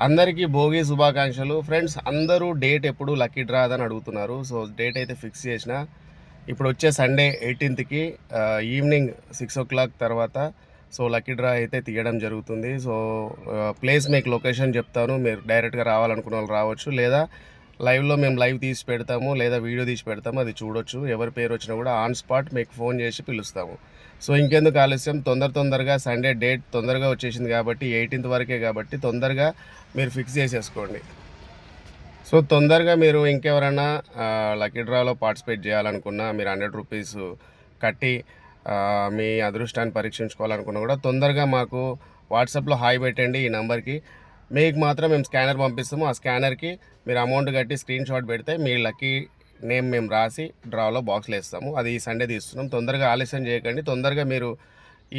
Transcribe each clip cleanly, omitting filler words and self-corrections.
అందరికీ భోగి శుభాకాంక్షలు ఫ్రెండ్స్. అందరూ డేట్ ఎప్పుడు లక్కీ డ్రా అని అడుగుతున్నారు. సో డేట్ అయితే ఫిక్స్ చేసిన. ఇప్పుడు వచ్చే సండే 18కి ఈవినింగ్ 6 o'clock తర్వాత సో లక్కీ డ్రా అయితే తీయడం జరుగుతుంది. సో ప్లేస్ మీకు లొకేషన్ చెప్తాను, మీరు డైరెక్ట్గా రావాలనుకున్న వాళ్ళు రావచ్చు, లేదా లైవ్లో మేము లైవ్ తీసి పెడతాము, లేదా వీడియో తీసి పెడతాము, అది చూడొచ్చు. ఎవరి పేరు వచ్చినా కూడా ఆన్ స్పాట్ మీకు ఫోన్ చేసి పిలుస్తాము. సో ఇంకెందుకు ఆలస్యం, తొందరగా సండే డేట్ తొందరగా వచ్చేసింది కాబట్టి 18th వరకే కాబట్టి తొందరగా మీరు ఫిక్స్ చేసేసుకోండి. సో తొందరగా మీరు ఇంకెవరైనా లక్కీ డ్రాలో పార్టిసిపేట్ చేయాలనుకున్నా, మీరు 100 రూపీస్ కట్టి మీ అదృష్టాన్ని పరీక్షించుకోవాలనుకున్నా కూడా తొందరగా మాకు వాట్సాప్లో హాయ్ పెట్టండి ఈ నెంబర్కి. మీకు మాత్రం మేము స్కానర్ పంపిస్తాము. ఆ స్కానర్కి మీరు అమౌంట్ కట్టి స్క్రీన్ షాట్ పెడితే మీ లక్కీ నేమ్ మేము రాసి డ్రాలో బాక్స్లో వేస్తాము. అది ఈ సండే తీస్తున్నాం. తొందరగా ఆలస్యం చేయకండి, తొందరగా మీరు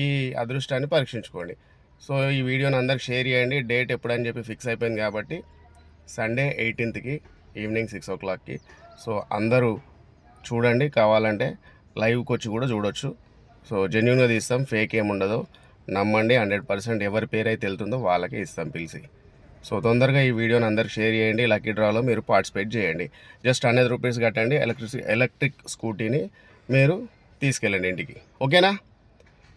ఈ అదృష్టాన్ని పరీక్షించుకోండి. సో ఈ వీడియోని అందరికి షేర్ చేయండి. డేట్ ఎప్పుడని చెప్పి ఫిక్స్ అయిపోయింది కాబట్టి సండే 18కి ఈవినింగ్ 6 o'clockకి. సో అందరూ చూడండి, కావాలంటే లైవ్కి వచ్చి కూడా చూడొచ్చు. సో జెన్యూన్గా తీస్తాం, ఫేక్ ఏముండదు, నమ్మండి. 100% ఎవరి పేరైతే వెళ్తుందో వాళ్ళకే ఇస్తాం పిలిచి. సో తొందరగా ఈ వీడియోని అందరికి షేర్ చేయండి. లక్కీ డ్రాలో మీరు పార్టిసిపేట్ చేయండి. జస్ట్ 100 రూపీస్ కట్టండి, ఎలక్ట్రిక్ స్కూటీని మీరు తీసుకెళ్ళండి ఇంటికి. ఓకేనా?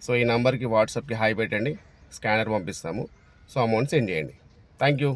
సో ఈ నెంబర్కి వాట్సాప్కి హాయ్ పెట్టండి, స్కానర్ పంపిస్తాము. సో అమౌంట్ సెండ్ చేయండి. Thank you.